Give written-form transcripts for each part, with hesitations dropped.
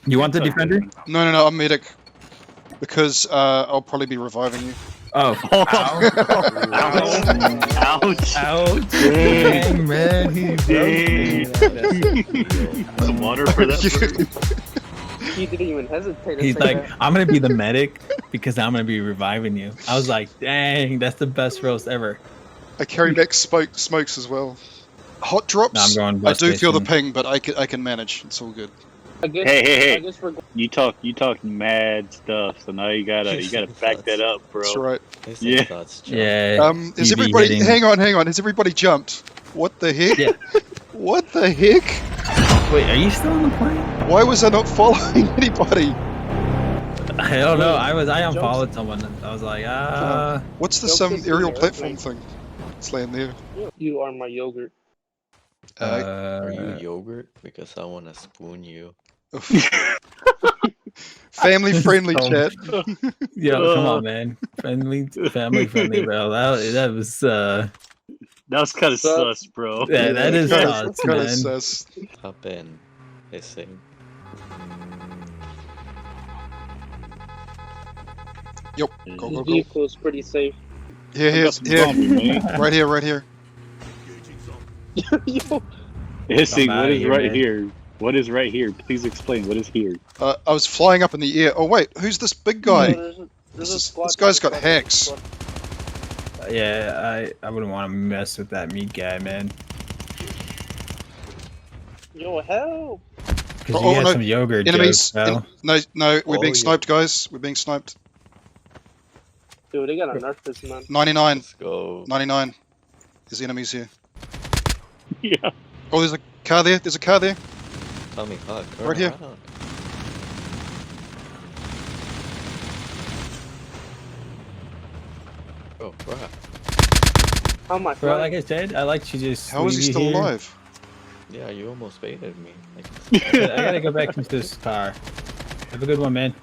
You want the defender? No, I'm medic. Because I'll probably be reviving you. Oh. Ouch! Ouch! Dang. Dang, man, he Dang. Some water for that person. He didn't even hesitate. To He's say like, that. I'm gonna be the medic because I'm gonna be reviving you. I was like, dang, that's the best roast ever. I carry next smokes as well. Hot drops. No, I'm going I bus do feel the station. ping, but I can manage. It's all good. I guess, Hey. I guess we're You talk mad stuff, so now you gotta back that up, bro. That's right. Yeah. Yeah. Is TV everybody? hitting. Hang on. Has everybody jumped? What the heck? Yeah. What the heck? Wait, are you still on the plane? Why was I not following anybody? I don't know. I unfollowed someone. And I was like, What's this Jump to aerial the platform airplane. thing? It's laying there. You are my yogurt. Are you yogurt? Because I want to spoon you. Family friendly chat. Yo, come on, man. Family friendly, bro. That was That was kind of sus, bro. yeah, that is Kinda- sus, kinda man. sus. Hop in. Hissing. Yep. This Go. vehicle is pretty safe. Here. Man. Right here. Yo, Hissing, I'm what outta is here, right man. here? What is right here? Please explain. What is here? I was flying up in the air. Oh wait, who's this big guy? there's a This squad, guy's got there's a hacks. squad. Yeah, I wouldn't want to mess with that meat guy, man. Yo, help! Because Oh, you got no. some yogurt Enemies. jokes, pal. No, we're being yeah. sniped, guys. We're being sniped. Dude, they gotta nerf this, man. 99. Let's go. 99. There's enemies here. Yeah. Oh, there's a car there. Tommy Hawk. turn Right here. around. Oh, crap. How am I Bro, flying? like I said, I like to just. How is he leave you still here. alive? Yeah, you almost baited me. I gotta go back into this car. Have a good one, man.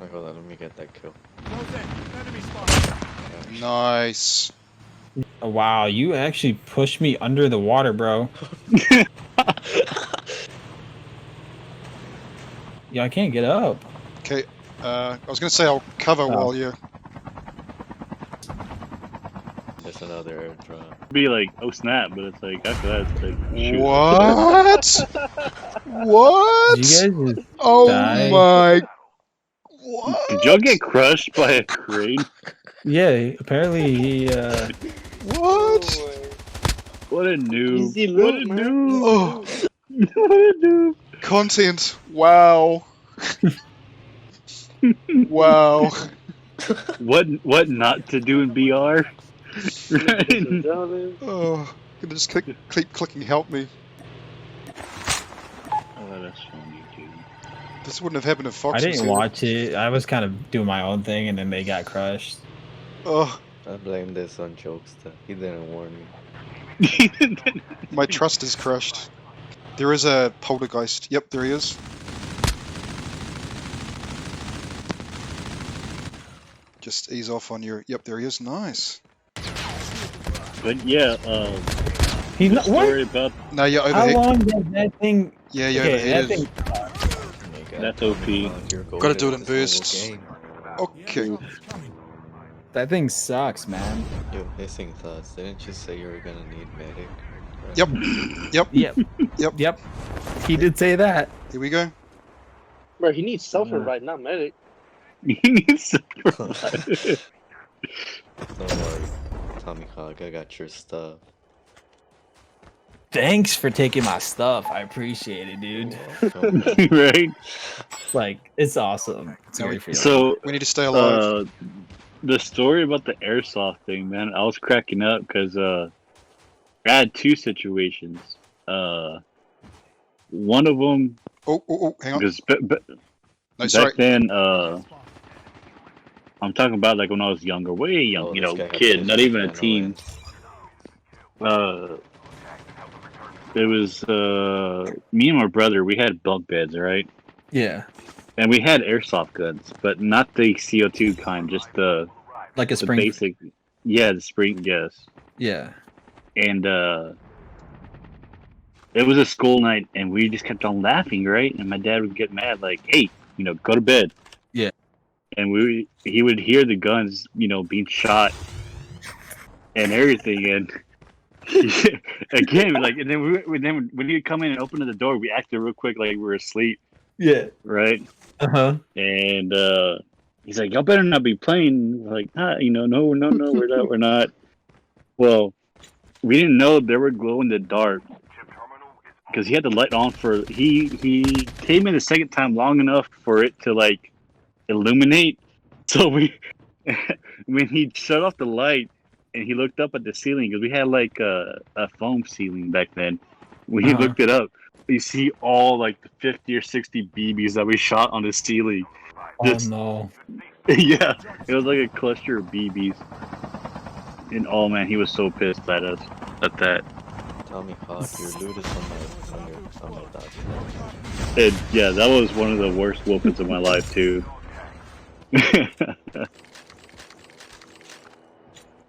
Wait, hold on, let me get that kill. Nice. Oh, wow, you actually pushed me under the water, bro. Yeah, I can't get up. Okay. I was gonna say I'll cover while you. There's another airdrop. Be like, oh snap, but it's like after that, it's like, shoot. What? Did you guys just Oh die? my! Did What? y'all get crushed by a crane? Yeah, apparently he, What? What a noob. Easy What a loot, man. noob. Oh, What a noob. content. Wow. Wow. What not to do in BR? Right? Oh, can just keep clicking help me. Oh, that's funny, dude. This wouldn't have happened if Fox I was didn't here. watch it. I was kind of doing my own thing, and then they got crushed. Oh, I blame this on Jokester. He didn't warn me. my trust is crushed. There is a poltergeist. Yep, there he is. Just ease off on your. Yep, there he is. Nice. But yeah, He's the not. What? story about No, you're How overheated. long does that thing? Yeah, you're Okay, that overheated. thing. Oh my God. That's OP. You're Gotta do it in this whole bursts. game. Okay. That thing sucks, man. Yo, Hissing Thoughts, didn't you say you were gonna need medic? Yep. Yep. Yep. Yep. Yep. He did say that. Here we go. Bro, he needs self-revive, not medic. He needs to Don't worry. Tommy Hawk, I got your stuff. Thanks for taking my stuff. I appreciate it, dude. right? Like, it's awesome. It's No, very feeling. So, We need to stay alive. the story about the airsoft thing, man, I was cracking up because I had two situations. One of them, Oh, hang on. because No, sorry. back then, I'm talking about like when I was younger, way young, Oh, you this know, guy had kid, not even a business teen. It was me and my brother. We had bunk beds, right? yeah, And we had airsoft guns, but not the CO2 kind, just the like a the spring. basic. Yeah, the spring. Yes. Yeah. And it was a school night, and we just kept on laughing, right? And my dad would get mad, like, "Hey, go to bed." Yeah. And he would hear the guns, being shot and everything, and again, like, and then when he would come in and open the door, we acted real quick, like we were asleep, Yeah. right? Uh-huh. And he's like, "Y'all better not be playing." We're like, no, we're not. Well, we didn't know they were glow in the dark because he had the light on for he came in the second time long enough for it to like illuminate. So we when he shut off the light and he looked up at the ceiling because we had like a foam ceiling back then. When he looked it up, you see all like the 50 or 60 BBs that we shot on the ceiling. Oh no. Yeah, it was like a cluster of BBs. And oh man, he was so pissed at us at that. Tommy Hawk, your loot is on my document. And yeah, that was one of the worst whoopings of my life too.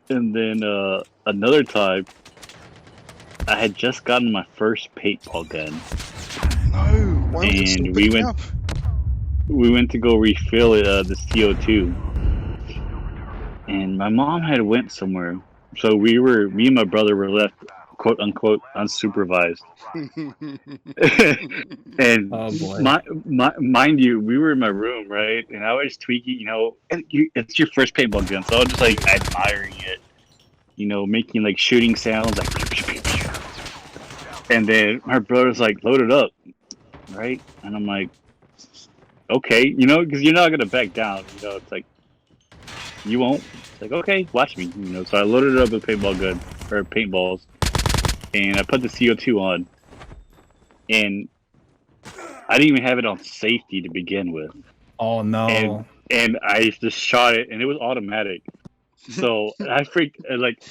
And then another time, I had just gotten my first paintball gun. No, why would it still And pick me up? we went to go refill it, the CO2, and my mom had went somewhere, so me and my brother were left, quote unquote, unsupervised. And Oh boy. mind you, we were in my room, right, and I was tweaking, and it's your first paintball gun, so I was just like admiring it, making like shooting sounds, like pew, pew, pew, pew. And then my brother's like, "Load it up," right, and I'm like, okay, because you're not gonna back down. It's like you won't. It's like, okay, watch me. So I loaded it up with paintball gun or paintballs, and I put the CO2 on, and I didn't even have it on safety to begin with. Oh no. And I just shot it, and it was automatic. So I freaked, like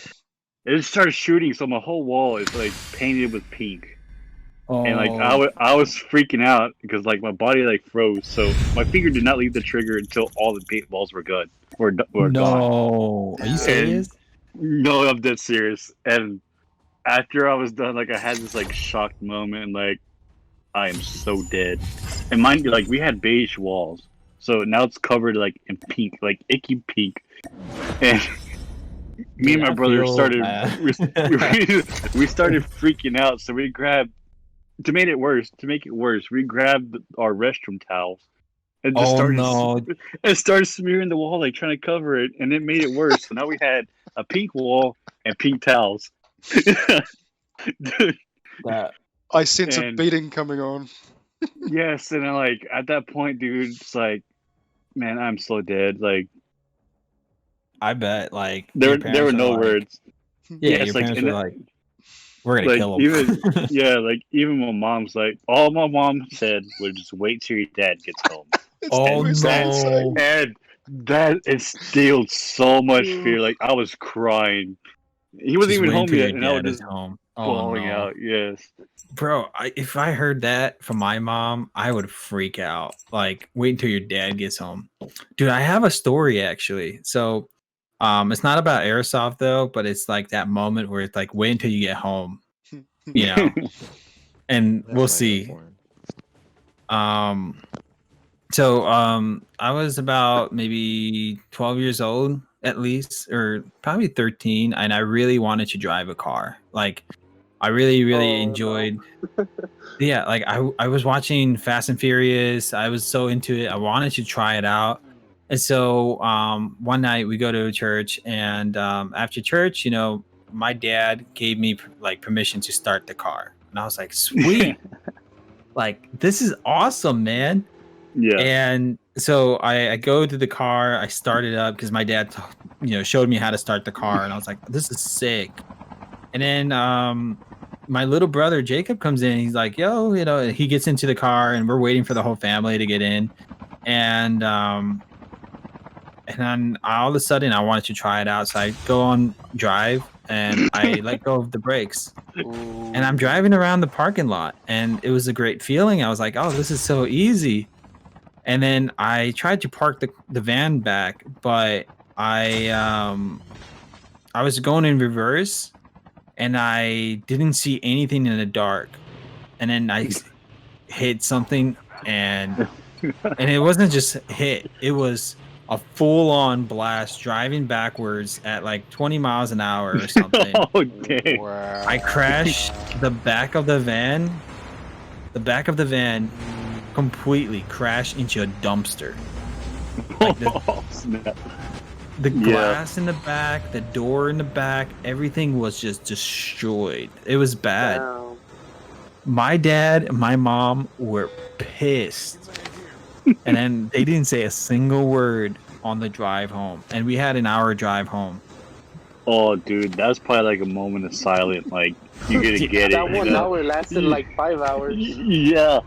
it started shooting. So my whole wall is like painted with pink. Oh. And like I was freaking out because like my body like froze, so my finger did not leave the trigger until all the paintballs were gone. No. Are you serious? No, I'm dead serious. And after I was done, like I had this like shocked moment, like I am so dead. And mind you, like we had beige walls, so now it's covered like in pink, like icky pink. And me and my brother started we started freaking out, so we grabbed. To make it worse, we grabbed our restroom towels and just started smearing the wall, like trying to cover it, and it made it worse. So now we had a pink wall and pink towels. Dude. I sense a beating coming on. Yes, and then, like at that point, dude, it's like, man, I'm so dead. Like, I bet, like there were no words. Yeah, your parents were like, we're gonna kill him. Even my mom's like, all my mom said was just wait till your dad gets home. Oh no! And that instilled so much fear. Like I was crying. He wasn't even home yet, and I was just bawling out. Yes, bro. If I heard that from my mom, I would freak out. Like, wait until your dad gets home, dude. I have a story actually. So, it's not about airsoft though, but it's like that moment where it's like, wait until you get home, and we'll see. I was about maybe 12 years old at least, or probably 13, and I really wanted to drive a car. Like, I really enjoyed. Yeah, like I was watching Fast and Furious. I was so into it. I wanted to try it out. And so one night we go to church, and after church, my dad gave me like permission to start the car, and I was like, sweet. Like, this is awesome, man. Yeah. And so I go to the car, I start it up because my dad, showed me how to start the car, and I was like, this is sick. And then my little brother Jacob comes in. He's like, yo, he gets into the car, and we're waiting for the whole family to get in. And then all of a sudden I wanted to try it out. So I go on drive, and I let go of the brakes. And I'm driving around the parking lot, and it was a great feeling. I was like, oh, this is so easy. And then I tried to park the van back, but I was going in reverse, and I didn't see anything in the dark. and then I hit something, and it wasn't just hit; it was a full-on blast, driving backwards at like 20 miles an hour or something. Oh dang! Wow. I crashed the back of the van. The back of the van completely crashed into a dumpster. Like Oh, snap. the Yeah. glass in the back, the door in the back, everything was just destroyed. It was bad. Damn. My dad and my mom were pissed. And then they didn't say a single word on the drive home. And we had an hour drive home. Oh, dude, that's probably like a moment of silence. Like you're gonna get it. That you 1 know? hour lasted like 5 hours. Yeah.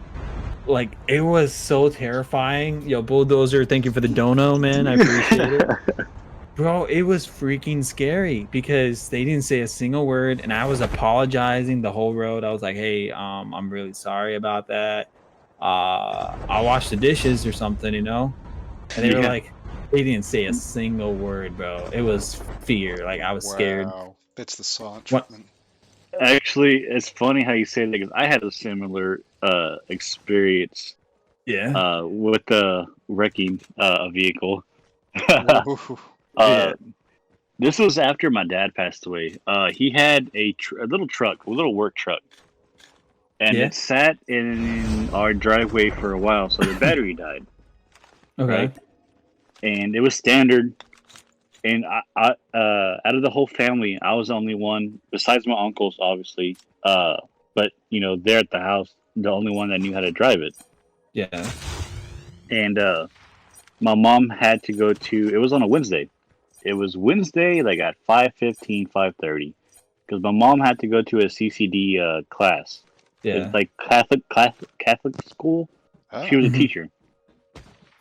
Like, it was so terrifying. Yo, Bulldozer, thank you for the dono, man. I appreciate it. Bro, it was freaking scary because they didn't say a single word, and I was apologizing the whole road. I was like, hey, I'm really sorry about that. I'll wash the dishes or something, you know? And they were Yeah. like, they didn't say a single word, bro. It was fear. Like, I was scared. Wow. That's the silent What- treatment. Actually, it's funny how you say that because I had a similar experience Yeah. with wrecking a vehicle. Ooh. Yeah. This was after my dad passed away. He had a little truck, a little work truck, and Yeah. it sat in our driveway for a while, so the battery died. Okay. Right. And it was standard. And I out of the whole family, I was the only one, besides my uncles, obviously. But you know, they're at the house, the only one that knew how to drive it. Yeah. And my mom had to go to. It was on a Wednesday. It was Wednesday, like at 5:15, 5:30, because my mom had to go to a CCD class. Yeah. It's like Catholic school. Ah. She was a Mhm. teacher.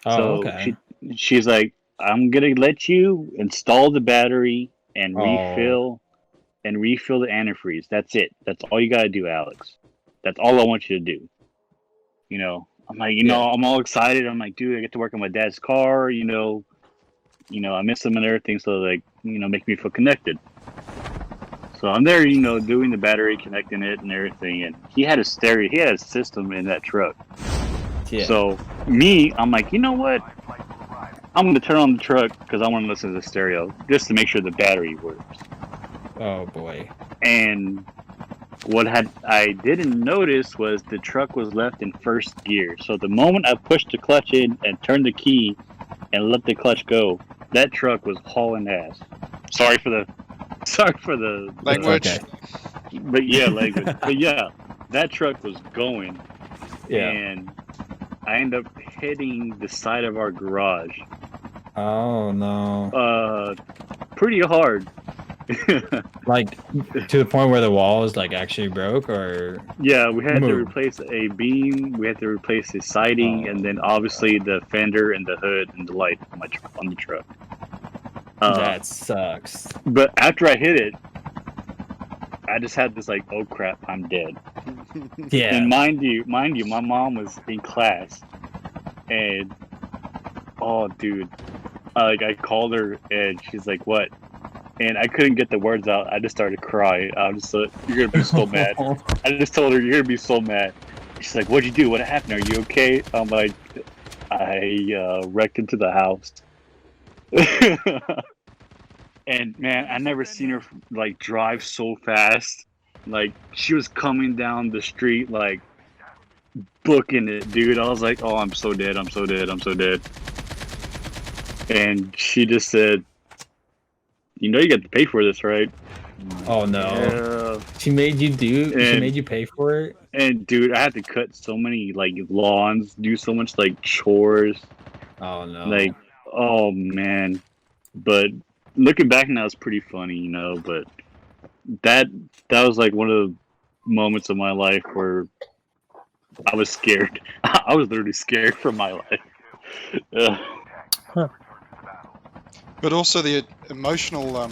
Oh, So okay. she's like, I'm gonna let you install the battery and Oh. refill the antifreeze. That's it. That's all you gotta do, Alex. That's all I want you to do. You know, I'm like, you know, Yeah. I'm all excited. I'm like, dude, I get to work on my dad's car. You know, I miss him and everything. So like, you know, make me feel connected. So I'm there, you know, doing the battery, connecting it and everything. And he had a stereo. He had a system in that truck. Yeah. So I'm like, you know what? I'm gonna turn on the truck because I want to listen to the stereo just to make sure the battery works. Oh boy. And what I didn't notice was the truck was left in first gear. So the moment I pushed the clutch in and turned the key and let the clutch go, that truck was hauling ass. Sorry for the Language. Okay. but yeah, language. But yeah, that truck was going, Yeah. and I ended up hitting the side of our garage. Oh no. Pretty hard. Like, to the point where the wall is like actually broke, or Yeah, we had to Move. replace a beam. We had to replace the siding, Oh. and then obviously the fender and the hood and the light on the truck. that sucks. But after I hit it, I just had this like, oh crap, I'm dead. Yeah. And mind you, my mom was in class, and oh, dude, like I called her, and she's like, "What?" And I couldn't get the words out. I just started crying. I was just like, "You're gonna be so mad." I just told her, "You're gonna be so mad." She's like, "What'd you do? What happened? Are you okay?" I'm like, "I wrecked into the house." And man, I never seen her like drive so fast. Like she was coming down the street like booking it, dude. I was like, "Oh, I'm so dead. I'm so dead. I'm so dead." And she just said, "You know, you got to pay for this, right?" Oh no. Yeah. She made you she And- made you pay for it? And dude, I had to cut so many like lawns, do so much like chores. Oh no. Like, oh man. But looking back now, it's pretty funny, you know. But that was like one of the moments of my life where I was scared. I was literally scared for my life. But also the emotional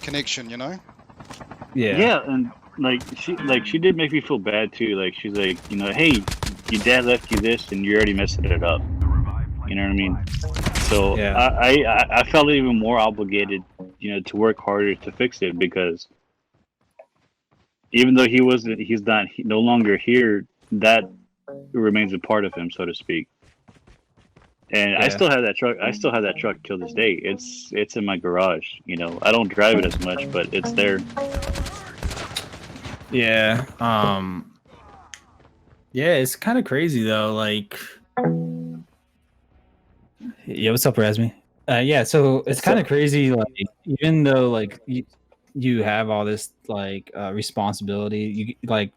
connection, you know? Yeah. And she did make me feel bad too. Like she's like, you know, hey, your dad left you this, and you're already messing it up. You know what I mean? So Yeah. I felt even more obligated, you know, to work harder to fix it because even though he's no longer here. That remains a part of him, so to speak. And I Yeah. still have that truck. I still have that truck till this day. It's in my garage. You know, I don't drive it as much, but it's there. Yeah. Yeah, it's kind of crazy though. Like, yeah, what's up, Rasmi? Yeah, so it's kind of crazy. Like, even though like you have all this like responsibility,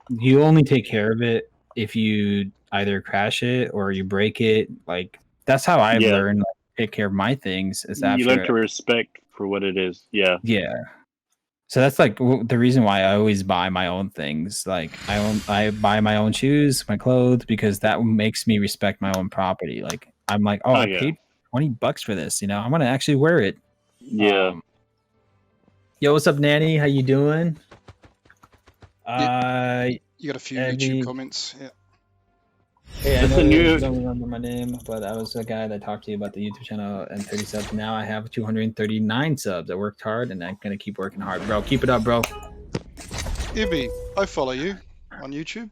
you only take care of it if you either crash it or you break it. Like, that's how I've Yeah, learned like, take care of my things. Is you learn after to respect for what it is. Yeah, yeah. So that's like the reason why I always buy my own things. Like I buy my own shoes, my clothes, because that makes me respect my own property. Like I'm like, oh, Oh, I yeah. paid $20 for this. You know, I'm gonna actually wear it. yeah. Yo, what's up, Nanny? How you doing? You got a few Evie. YouTube comments. Yeah. Hey, I That's know a new- you don't remember my name, but I was the guy that talked to you about the YouTube channel and 30 subs. Now I have 239 subs. I worked hard and I'm gonna keep working hard, bro. Keep it up, bro. Ibby, I follow you on YouTube.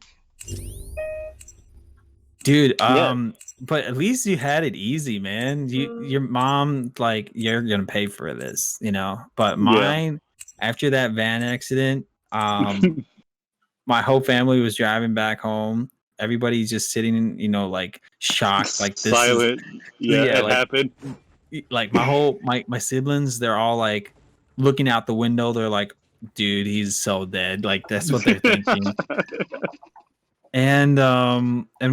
Dude, Yeah. but at least you had it easy, man. Your mom, like, you're gonna pay for this, you know. But mine, after that van accident, my whole family was driving back home. Everybody's just sitting, you know, like shocked, like this silent. Yeah, it like happened. my siblings, they're all like looking out the window. They're like, dude, he's so dead. Like that's what they're thinking. And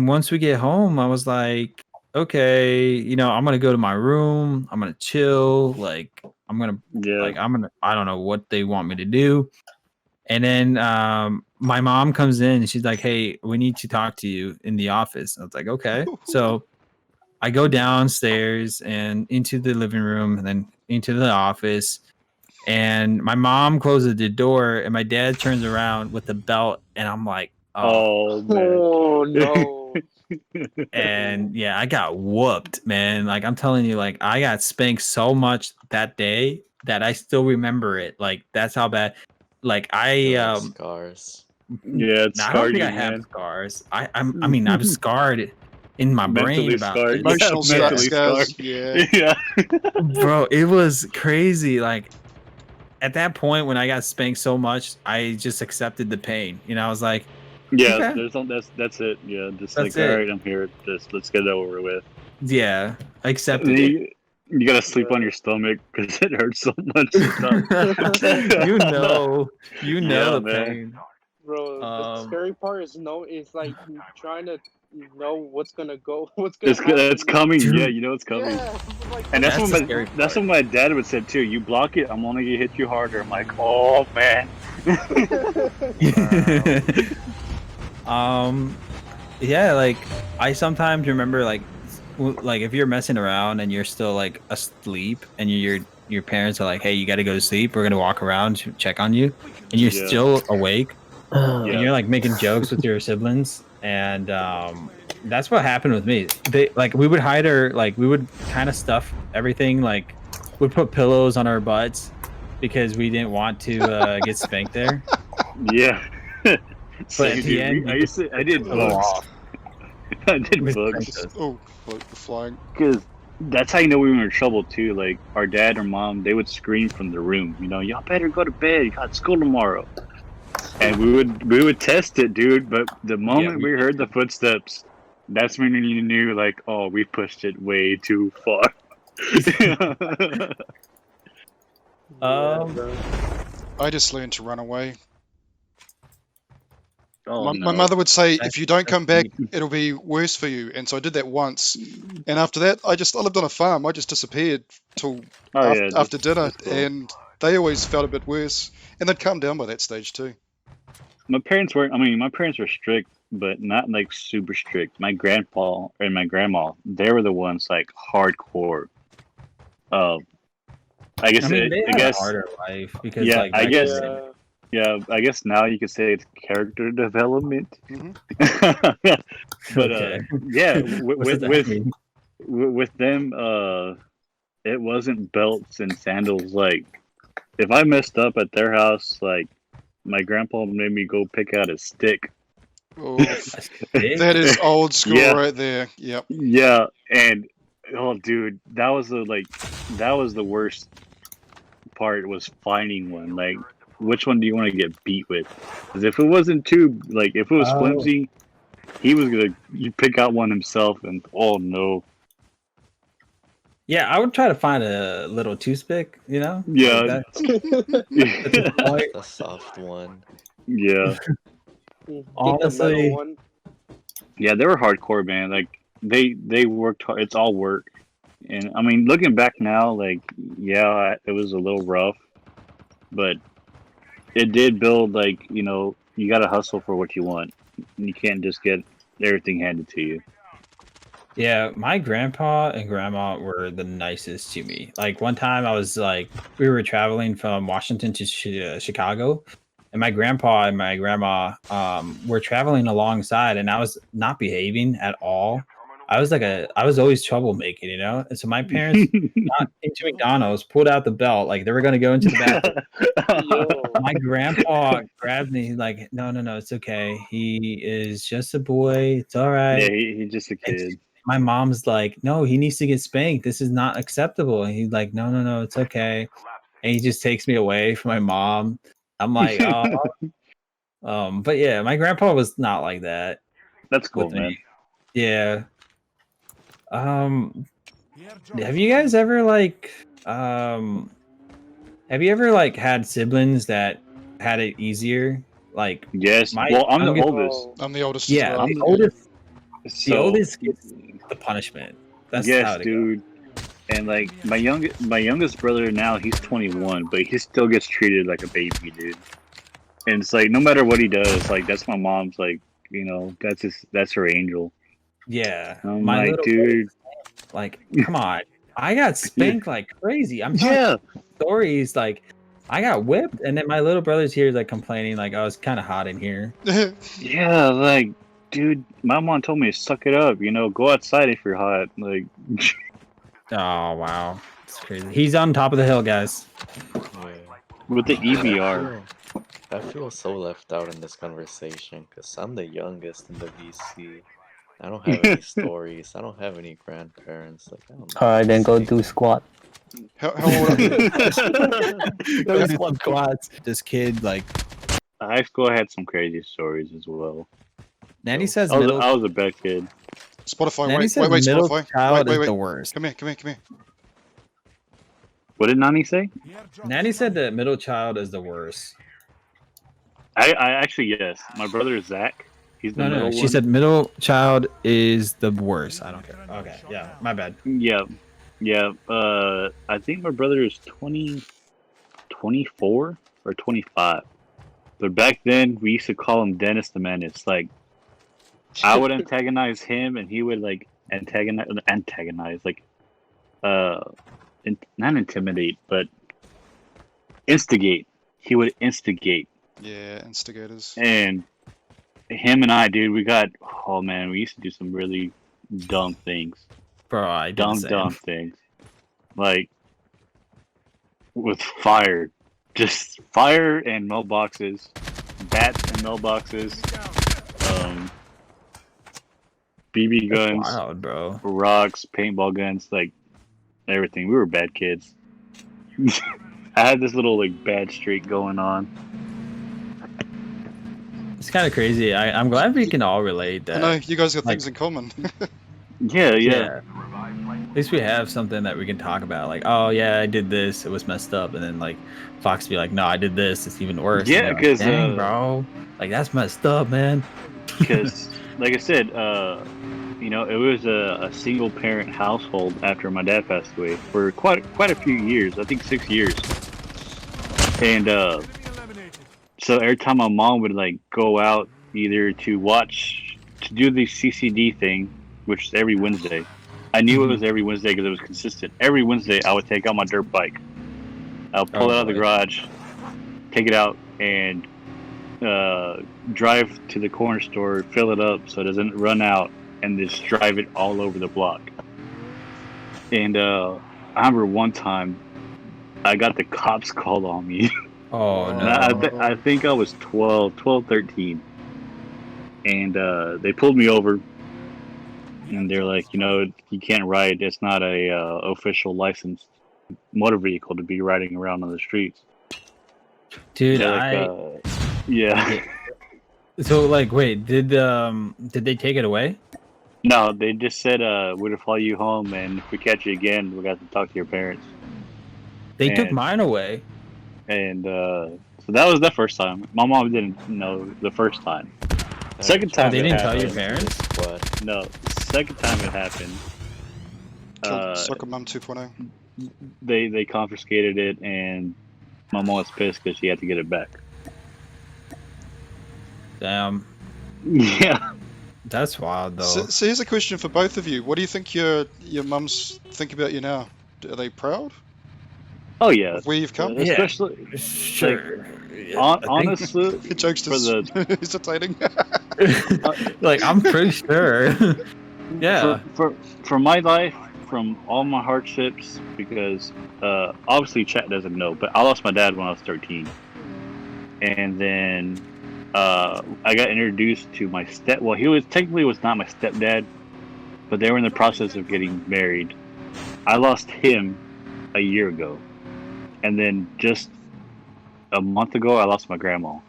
once we get home, I was like, okay, you know, I'm gonna go to my room. I'm gonna chill. Like I'm gonna I don't know what they want me to do. And then my mom comes in and she's like, hey, we need to talk to you in the office. I was like, okay. So I go downstairs and into the living room and then into the office. And my mom closes the door and my dad turns around with the belt. And I'm like, Oh man. Oh no. and yeah, I got whooped, man. Like I'm telling you, like I got spanked so much that day that I still remember it. Like that's how bad. Like Scars. Yeah, it's I don't scarred think you, I have man. scars. I mean, I'm scarred in my brain Mentally about scarred. this. Emotional Yeah, mentally scars. scarred. Yeah. Yeah. Bro, it was crazy. Like at that point when I got spanked so much, I just accepted the pain. You know, I was like, Yeah, okay, that's it. Yeah, just That's like it. all right, I'm here. Just let's get it over with. yeah, I And accepted then it. you gotta sleep on your stomach because it hurts so much. you know Yeah, the man. pain. Bro, the scary part is it's like trying to know what's gonna happen. It's coming. Dude. Yeah, you know it's coming. Yeah, like, And That's the scary that's what my dad would say too. You block it, I'm only gonna hit you harder. I'm like, oh man. Yeah, like I sometimes remember like if you're messing around and you're still like asleep and your parents are like, hey, you got to go to sleep, we're gonna walk around to check on you, and you're Yeah. still awake Yeah. and you're like making jokes with your siblings, and that's what happened with me. We would hide we would kind of stuff everything, like we'd put pillows on our butts because we didn't want to get spanked there. Yeah. But at the end, I did bugs. I did bugs. Oh, float the flying. Because that's how you know we were in trouble too. Like our dad or mom, they would scream from the room. You know, y'all better go to bed. You got school tomorrow. And we would test it, dude. But the moment we heard the footsteps, that's when you knew, like, oh, we pushed it way too far. I just learned to run away. Oh, My mother would say, if you don't come back, it'll be worse for you. And so I did that once. And after that, I lived on a farm. I just disappeared till after dinner. And they always felt a bit worse. And they'd calm down by that stage too. My parents were strict, but not like super strict. My grandpa and my grandma, they were the ones like hardcore. I guess they I had guess a harder life because I guess now you could say it's character development. Mm-hmm. But okay. yeah, with them, it wasn't belts and sandals. Like if I messed up at their house, like my grandpa made me go pick out a stick. Oh, Big? that is old school Yeah. right there. Yep. Yeah, and oh, dude, that was the worst part was finding one. Like, which one do you want to get beat with? Because if it wasn't too, like, if it was Oh. flimsy, he was gonna you pick out one himself, and oh no, Yeah, I would try to find a little toothpick, you know? yeah, Like that's the point. The soft one. yeah, Get the Honestly. metal one. yeah. They were hardcore, man. Like they worked hard. It's all work, and I mean, looking back now, like, yeah, it was a little rough, but it did build, like, you got to hustle for what you want. You can't just get everything handed to you. Yeah, my grandpa and grandma were the nicest to me. Like one time I was like, we were traveling from Washington to Chicago, and my grandpa and my grandma were traveling alongside, and I was not behaving at all. I was always troublemaking, you know? And so my parents got into McDonald's, pulled out the belt, like they were going to go into the bathroom. Yo. My grandpa grabbed me, like, no, it's okay. He is just a boy. It's all right. Yeah, he's just a And kid. my mom's like, no, he needs to get spanked. This is not acceptable. And he's like, no, it's okay. And he just takes me away from my mom. I'm like, oh. But yeah, my grandpa was not like that. That's cool, with man. me. Yeah. Have you guys ever had siblings that had it easier? Like, Yes. my Well, I'm the youngest- oldest. I'm the oldest Yeah, as well. the oldest. So, The oldest gets the punishment. That's how yes, it goes. dude. And like my youngest brother now, he's 21, but he still gets treated like a baby, dude. And it's like no matter what he does, like that's my mom's like, that's her angel. Yeah, I'm my like, little dude, like, come on, I got spanked like crazy. I'm telling yeah, stories like I got whipped, and then my little brother's here like complaining like, oh, it's kind of hot in here. yeah, like, dude, my mom told me to suck it up, go outside if you're hot, like. Oh wow, it's crazy. He's on top of the hill, guys. Yeah. With the EBR. I feel so left out in this conversation because I'm the youngest in the VC. I don't have any stories. I don't have any grandparents. Like, I don't know. Alright, then go do squat. How old are you? Go do some squats. This kid, like, High school, I had some crazy stories as well. Nanny says I middle. was a bad kid. Spotify, Nanny wait, says middle Spotify. child Wait. is the worst. Come here. What did Nani say? Nanny said that middle child is the worst. I actually, yes. My brother is Zach. He's the middle one. She said middle child is the worst. I don't care. Okay, yeah, my bad. Yeah. I think my brother is 24 or 25. But back then, we used to call him Dennis the Menace. Like, I would antagonize him, and he would like antagonize, like, not intimidate, but instigate. He would instigate. Yeah, instigators. And him and I, dude, we used to do some really dumb things. Bro, I did the same. Dumb things. Like, with fire. Just fire and mailboxes. Bats and mailboxes. BB guns. That's wild, bro. Rocks, paintball guns, like, everything. We were bad kids. I had this little, like, bad streak going on. It's kind of crazy. I'm glad we can all relate I that. know, you guys got like- things in common. Yeah. At least we have something that we can talk about. Like, oh yeah, I did this. It was messed up, and then like Fox be like, no, I did this. It's even worse. Yeah, And you're like, 'cause, dang, bro, like that's messed up, man. Because, like I said, it was a single parent household after my dad passed away for quite a few years. I think 6 years. And so every time my mom would like go out either to do the CCD thing, which is every Wednesday. I knew it was every Wednesday because it was consistent. Every Wednesday, I would take out my dirt bike. I'll pull it out of the garage, take it out, and drive to the corner store, fill it up so it doesn't run out, and just drive it all over the block. And I remember one time, I got the cops called on me Oh And I, no. I think I was 12, 13. And they pulled me over. And they're like, you can't ride. It's not a official licensed motor vehicle to be riding around on the streets. Dude, They're like, yeah. So like, wait, did they take it away? No, they just said we're to follow you home, and if we catch you again, we got to talk to your parents. They took And- mine away. And so that was the first time. My mom didn't know the first time. Second time they it didn't tell happened. your parents? What? No, second time it happened. Soccer Mum 2.0. They confiscated it, and my mom was pissed because she had to get it back. Damn, Yeah. that's wild though. So here's a question for both of you. What do you think your mums think about you now? Are they proud Oh yeah. of where you've come? Yeah. Especially Sure. honestly, The joke's for just hesitating. Like I'm pretty sure. Yeah. For my life, from all my hardships, because obviously chat doesn't know, but I lost my dad when I was 13, and then I got introduced to my well, he was not my stepdad, but they were in the process of getting married. I lost him a year ago, and then just a month ago I lost my grandma.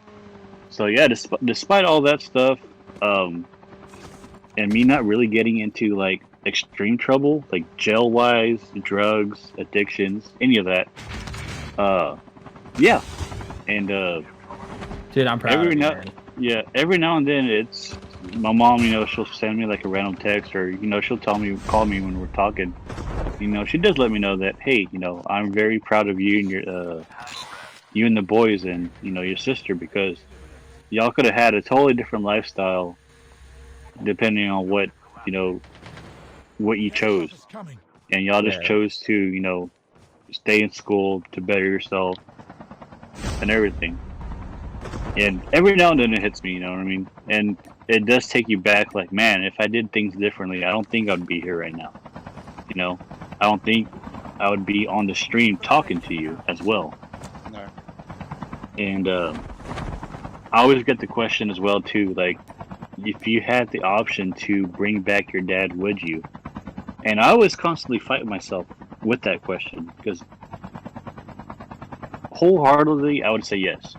So yeah, despite all that stuff, and me not really getting into like extreme trouble, like jail wise, drugs, addictions, any of that, yeah. And Dude, I'm proud of you, man. every now and then it's my mom, she'll send me like a random text, or she'll call me when we're talking. She does let me know that, hey, I'm very proud of you and you and the boys, and your sister, because y'all could have had a totally different lifestyle depending on what you chose, and y'all just chose to stay in school to better yourself and everything. And every now and then it hits me, you know what I mean? And it does take you back, like, man, if I did things differently, I don't think I'd be here right now. I don't think I would be on the stream talking to you as well. No. And I always get the question as well too, like, if you had the option to bring back your dad, would you? And I always constantly fight myself with that question, because wholeheartedly I would say yes.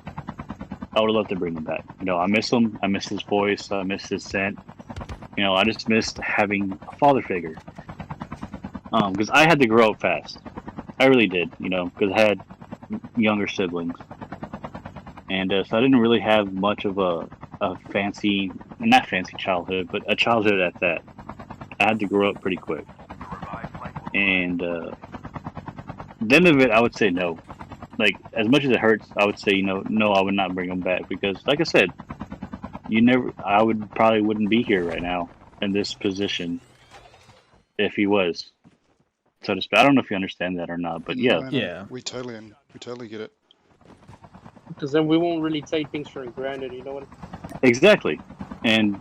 I would love to bring him back. I miss him. I miss his voice. I miss his scent. I just missed having a father figure. Because I had to grow up fast. I really did, because I had younger siblings. And so I didn't really have much of a fancy, not fancy childhood, but a childhood at that. I had to grow up pretty quick. And the end of it, I would say no. Like, as much as it hurts, I would say, no, I would not bring him back, because, like I said, I probably wouldn't be here right now in this position if he was, so to speak. I don't know if you understand that or not, but yeah. No, Yeah. We totally get it. Because then we won't really take things for granted, you know what? Exactly. And,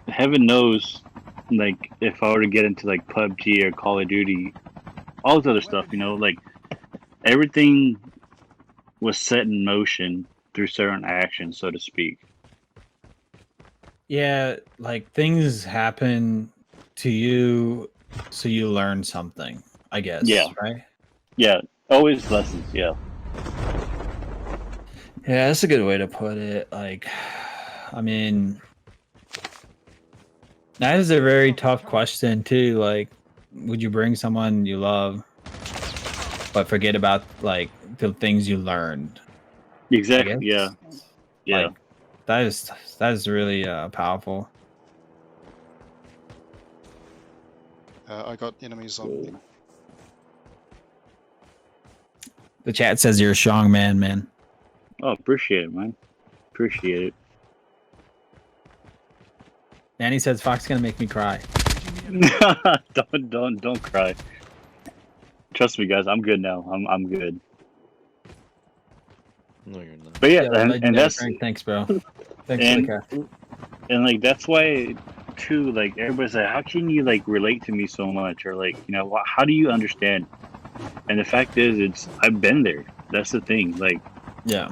heaven knows, like, if I were to get into, like, PUBG or Call of Duty, all this other stuff, like, everything was set in motion through certain actions, so to speak. Yeah, like things happen to you so you learn something, I guess. Yeah. Right? Yeah, always lessons, yeah. Yeah, that's a good way to put it. Like, I mean, that is a very tough question too. Like, would you bring someone you love but forget about like the things you learned? Exactly, yeah. Like, that is really powerful. I got enemies on me. The chat says you're a strong man. Oh, appreciate it, man. Appreciate it. Manny says Fox gonna make me cry. Don't cry. Trust me, guys. I'm good now. I'm good. No, you're not. But yeah, and that's Frank, thanks, bro. Thanks and, for the cat. And like that's why too. Like everybody's like, how can you like relate to me so much, or like how do you understand? And the fact is, I've been there. That's the thing. Like, Yeah.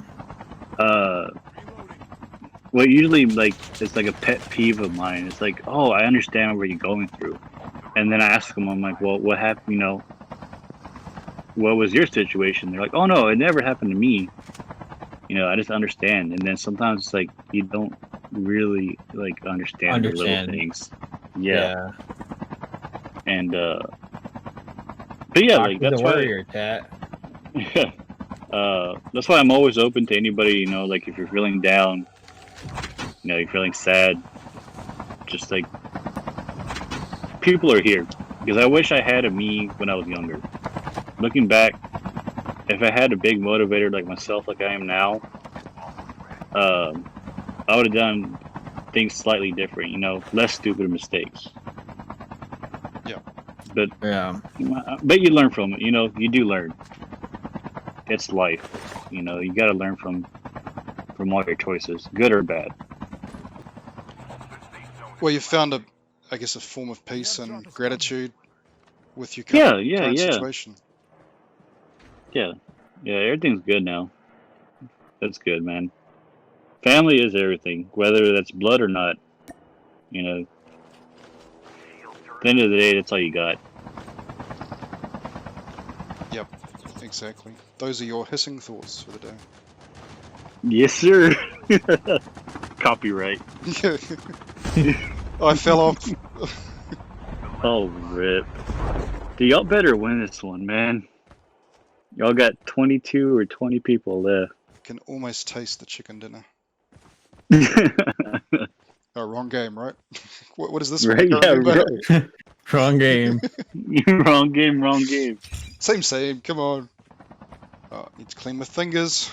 what usually like it's like a pet peeve of mine. It's like, oh, I understand what you're going through, and then I ask them, I'm like, well, what happened? You know, what was your situation? They're like, oh no, it never happened to me. You know, I just understand. And then sometimes it's like you don't really like understand the little things. Yeah. And but yeah, like that's why. Warrior, Tat. Yeah. That's why I'm always open to anybody. You know, like if you're feeling down, you know, you're feeling sad, just like people are here. Because I wish I had a me when I was younger. Looking back, if I had a big motivator like myself, like I am now, I would have done things slightly different. You know, less stupid mistakes. Yeah. But you learn from it. You know, you do learn. It's life. You know, you got to learn from all your choices, good or bad. Well, you found I guess, a form of peace and gratitude with your current situation. Yeah, everything's good now. That's good, man. Family is everything, whether that's blood or not. You know, at the end of the day, that's all you got. Yep, exactly. Those are your hissing thoughts for the day. Yes, sir. Copyright. I fell off. Oh, rip. Dude, y'all better win this one, man. Y'all got 22 or 20 people left. Can almost taste the chicken dinner. Oh, wrong game, right? What is this? Right? Yeah, right. Wrong game. Wrong game. Same. Come on. Oh, need to clean my fingers.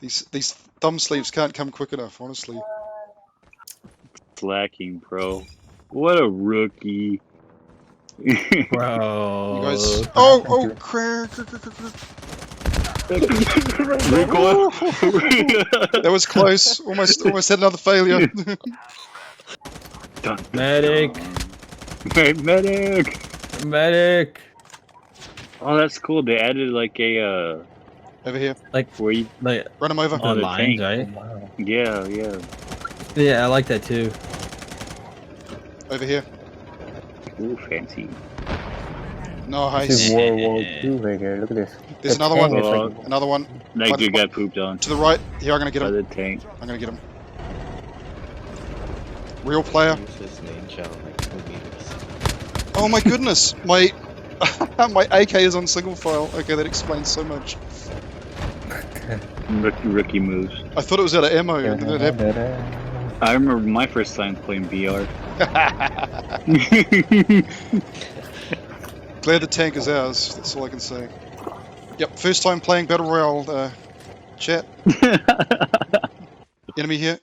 These thumb sleeves can't come quick enough, honestly. Slacking, bro. What a rookie. Bro. You guys. Oh, crack. That was close. Almost had another failure. Medic. Medic. Oh, that's cool. They added like a Over here. Like where you like run him over. on the lines, right? Wow. Yeah. Yeah, I like that too. Over here. Ooh, fancy. Nice. This is World War II right here. Look at this. There's The another one. tank is like- Another one. That dude got pooped on. To the right. Here, I'm gonna get By him. the tank. I'm gonna get him. Real player. Use his ninja on like 2 meters. Oh my goodness. My my AK is on single file. Okay, that explains so much. Rookie moves. I thought it was out of ammo, and then it happened. I remember my first time playing VR. Glad the tank is ours. That's all I can say. Yep, first time playing Battle Royale. Chat. Enemy here.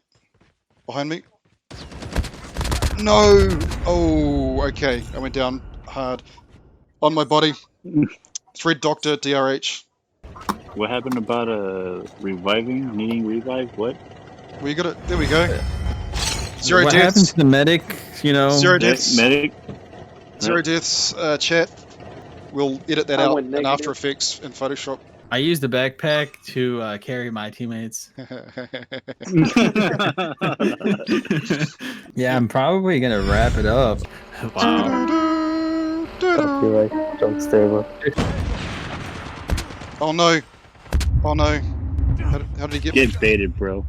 Behind me. No! Oh, okay. I went down hard. On my body. Thread Doctor, DRH. What happened about needing revive? What? We got it. There we go. Zero what deaths. happened to the medic? You know, Zero deaths. Medic. Zero deaths. Chat. We'll edit that out in After Effects and Photoshop. I used the backpack to carry my teammates. Yeah, I'm probably gonna wrap it up. Wow. Copyright. Don't stable. Oh no. Oh no. How did he get me? Get baited, bro.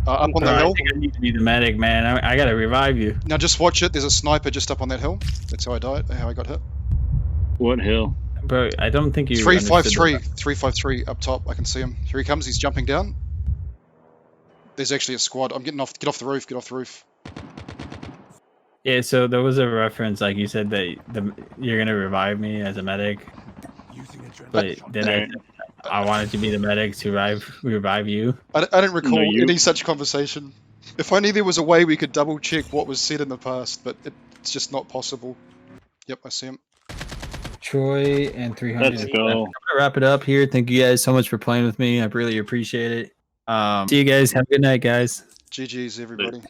Up on the I hill. think I need to be the medic, man. I gotta revive you. Now just watch it. There's a sniper just up on that hill. That's how I died. How I got hit. What hill? Bro, I don't think you 353. 353 up top. I can see him. Here he comes. He's jumping down. There's actually a squad. I'm getting off. Get off the roof. Get off the roof. Yeah, so there was a reference, like you said that you're gonna revive me as a medic, but then I wanted to be the medic to revive you. I didn't recall any such conversation. If only there was a way we could double check what was said in the past, but it's just not possible. Yep, I see him. Troy and 300. Let's go. I'm gonna wrap it up here. Thank you guys so much for playing with me. I really appreciate it. See you guys. Have a good night, guys. GG's, everybody.